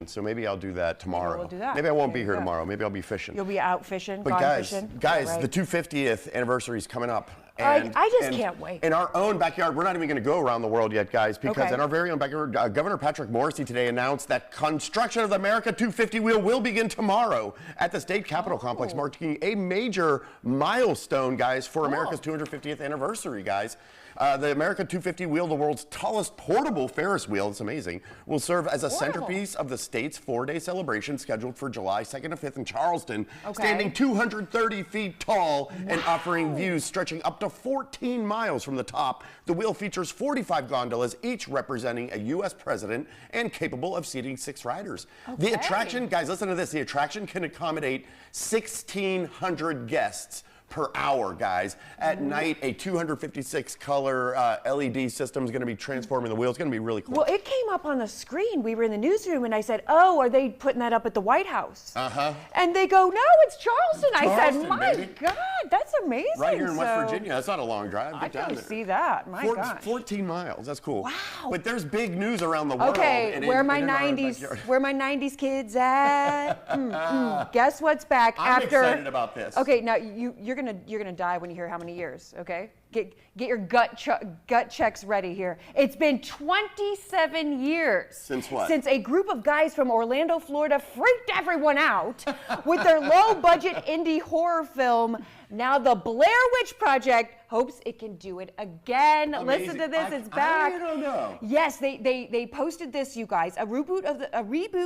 So maybe I'll do that tomorrow. Maybe we'll do that. Maybe I won't be here tomorrow. Maybe I'll be fishing. You'll be out fishing, But gone guys, fishing. guys, the 250th anniversary is coming up. I just can't wait. In our own backyard, we're not even going to go around the world yet, guys, because in our very own backyard, Governor Patrick Morrisey today announced that construction of the America 250 wheel will begin tomorrow at the State Capitol Complex, marking a major milestone, guys, for America's 250th anniversary, guys. The America 250 wheel, the world's tallest portable Ferris wheel, it's amazing, will serve as a centerpiece of the state's 4-day celebration scheduled for July 2nd to 5th in Charleston, standing 230 feet tall and offering views stretching up to 14 miles from the top. The wheel features 45 gondolas, each representing a U.S. president and capable of seating 6 riders. The attraction, guys, listen to this, the attraction can accommodate 1,600 guests per hour, guys. At night, a 256 color LED system is going to be transforming the wheel. It's going to be really cool. Well, it came up on the screen. We were in the newsroom, and I said, "Oh, are they putting that up at the White House?" And they go, "No, it's Charleston." I said, "My God, that's amazing!" Right here in West Virginia. That's not a long drive. I can see that. My gosh, 14 miles. That's cool. Wow. But there's big news around the world. Okay, where my 90s kids at? Guess what's back I'm after? excited about this. Okay, now you're gonna die when you hear how many years. Okay, get your gut checks ready here. It's been 27 years. Since what? Since a group of guys from Orlando, Florida, freaked everyone out with their low-budget indie horror film. Now the Blair Witch Project hopes it can do it again. Amazing. Listen to this, it's back. I don't know. Yes, they posted this, you guys. A reboot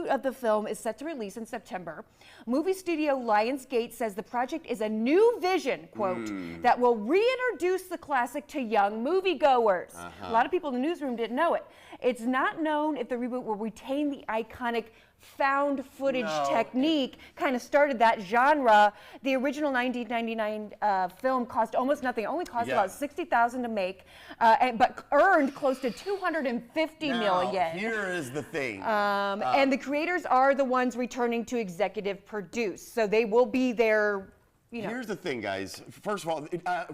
of the film is set to release in September. Movie studio Lionsgate says the project is a new vision, quote, that will reintroduce the classic to young moviegoers. A lot of people in the newsroom didn't know it. It's not known if the reboot will retain the iconic found footage technique, kind of started that genre. The original 1999 film cost almost nothing. It only cost about $60,000 to make, but earned close to $250 million. Here is the thing. And the creators are the ones returning to executive produce, so they will be there. You know. Here's the thing, guys. First of all,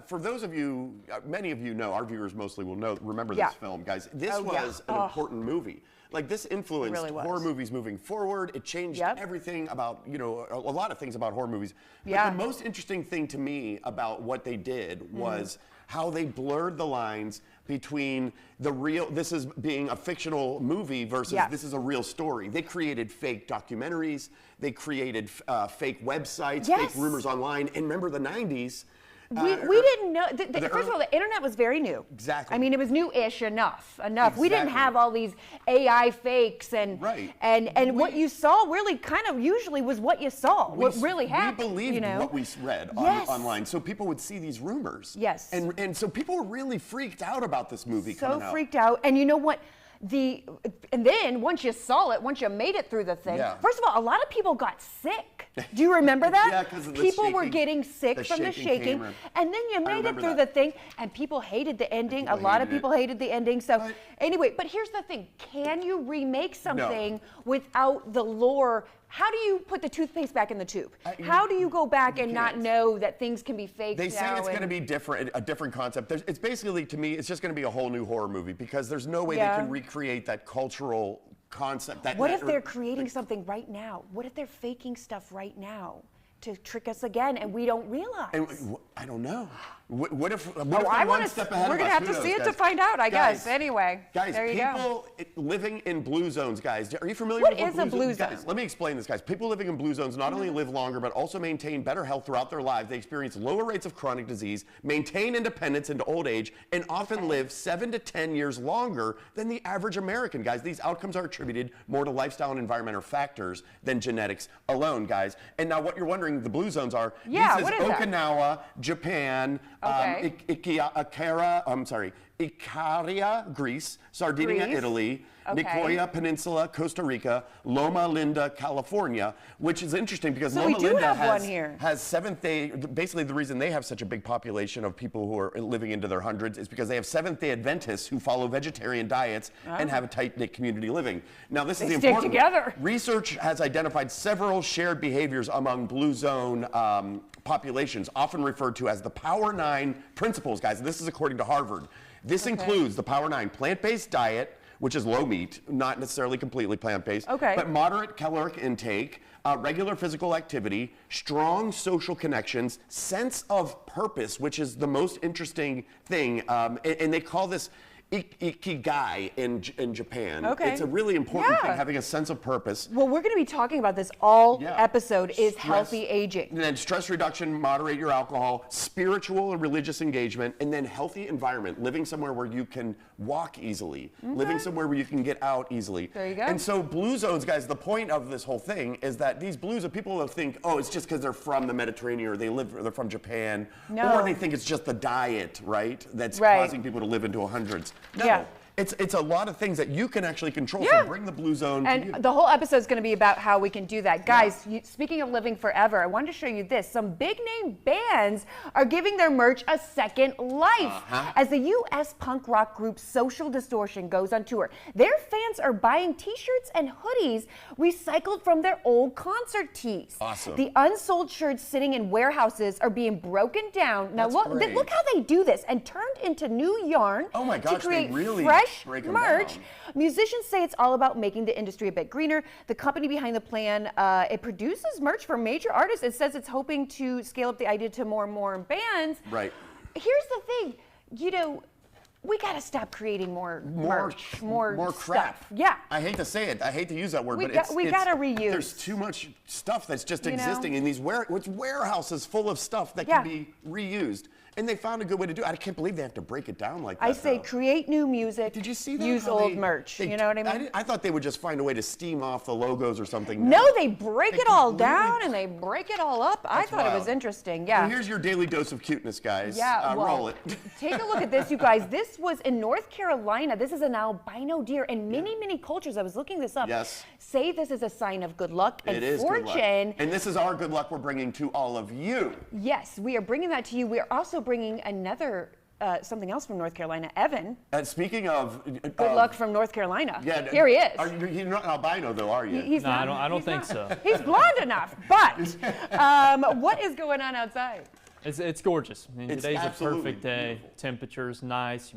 for those of you, many of you know, our viewers mostly will remember this film, guys. This was an important movie. Like, this influenced horror movies moving forward. It changed everything about, you know, a lot of things about horror movies. But the most interesting thing to me about what they did was how they blurred the lines between the real, this is being a fictional movie versus this is a real story. They created fake documentaries. They created fake websites, fake rumors online. And remember the 90s. We didn't know. First of all, the internet was very new. Exactly. I mean, it was new-ish enough. Exactly. We didn't have all these AI fakes and what you saw really kind of usually was what you saw. What really happened. We believed what we read online, so people would see these rumors. Yes. And so people were really freaked out about this movie coming out. So freaked out. And you know what? And then once you saw it, once you made it through the thing, first of all, a lot of people got sick. Do you remember that? Because of the people shaking, were getting sick from the shaking. Camera. And then you made it through the thing, and people hated the ending. A lot of people hated the ending. So anyway, but here's the thing. Can you remake something without the lore? How do you put the toothpaste back in the tube? How do you go back and not know that things can be faked? They say it's going to be different, a different concept. It's basically, to me, it's just going to be a whole new horror movie because there's no way they can recreate that cultural concept. What if they're creating something right now? What if they're faking stuff right now to trick us again and we don't realize? And, I don't know. What if I want to. We're gonna have to see it to find out, I guess. Anyway, guys, there you go. People living in blue zones, guys. Are you familiar with what is a blue zone? Guys, let me explain this, guys. People living in blue zones not only live longer, but also maintain better health throughout their lives. They experience lower rates of chronic disease, maintain independence into old age, and often live 7 to 10 years longer than the average American, guys. These outcomes are attributed more to lifestyle and environmental factors than genetics alone, guys. And now, what you're wondering, the blue zones are? Yeah, this is Okinawa, Japan. Icaria, Greece, Sardinia, Italy, Nicoya Peninsula, Costa Rica, Loma Linda, California, which is interesting because Loma Linda has Seventh-day, basically the reason they have such a big population of people who are living into their hundreds is because they have Seventh-day Adventists who follow vegetarian diets and have a tight-knit community living. Now this is the important together. Research has identified several shared behaviors among blue zone populations, often referred to as the Power 9 principles, guys. And this is according to Harvard. This includes the Power 9: plant-based diet, which is low meat, not necessarily completely plant-based, Okay. but moderate caloric intake, regular physical activity, strong social connections, sense of purpose, which is the most interesting thing, and they call this ikigai in Japan. Okay. It's a really important thing, Yeah. having a sense of purpose. Well, we're going to be talking about this all Yeah. episode is Stress- healthy aging. And then stress reduction, moderate your alcohol, spiritual and religious engagement, and then healthy environment, living somewhere where you can walk easily, living somewhere where you can get out easily. There you go. And so blue zones, guys, the point of this whole thing is that these blue zones, people will think, oh, it's just because they're from the Mediterranean or they're from Japan, No. or they think it's just the diet, right, that's Right. causing people to live into hundreds. No. Yeah. It's a lot of things that you can actually control. Yeah. So bring the blue zone to you. And the whole episode is going to be about how we can do that. Guys, speaking of living forever, I wanted to show you this. Some big name bands are giving their merch a second life. As the U.S. punk rock group Social Distortion goes on tour, their fans are buying t-shirts and hoodies recycled from their old concert tees. Awesome. The unsold shirts sitting in warehouses are being broken down. Now That's look, great. look how they do this and turned into new yarn Oh my gosh, to they create really fresh break 'em merch. down. Musicians say it's all about making the industry a bit greener. The company behind the plan, it produces merch for major artists. It says it's hoping to scale up the idea to more and more bands. Right. Here's the thing, you know, we got to stop creating more merch, more crap. stuff. Yeah. I hate to say it. I hate to use that word, We but got- we gotta reuse. There's too much stuff that's just You know? existing in these warehouses full of stuff that Yeah. can be reused. And they found a good way to do it. I can't believe they have to break it down like that. I say though. create new music. Did you see that? Use how old they- merch. they- You know what I mean? I thought they would just find a way to steam off the logos or something. No, they break They it all completely- down and they break it all up. I That's thought it was wild. interesting. Yeah. So here's your daily dose of cuteness, guys. Yeah, well, roll it. take a look at this, you guys. This was in North Carolina. This is an albino deer, and many cultures, I was looking this up, Yes. say this is a sign of good luck and It is good luck. fortune. And this is our good luck we're bringing to all of you. Yes, we are bringing that to you. We are also bringing another, something else from North Carolina. Evan, And speaking of good luck from North Carolina. Yeah, Here he is. You're not albino though, are you? He's No, not, I don't he's think not. so. He's blonde enough, but what is going on outside? It's gorgeous. I mean, It's today's a absolutely perfect day. beautiful. Temperature's nice.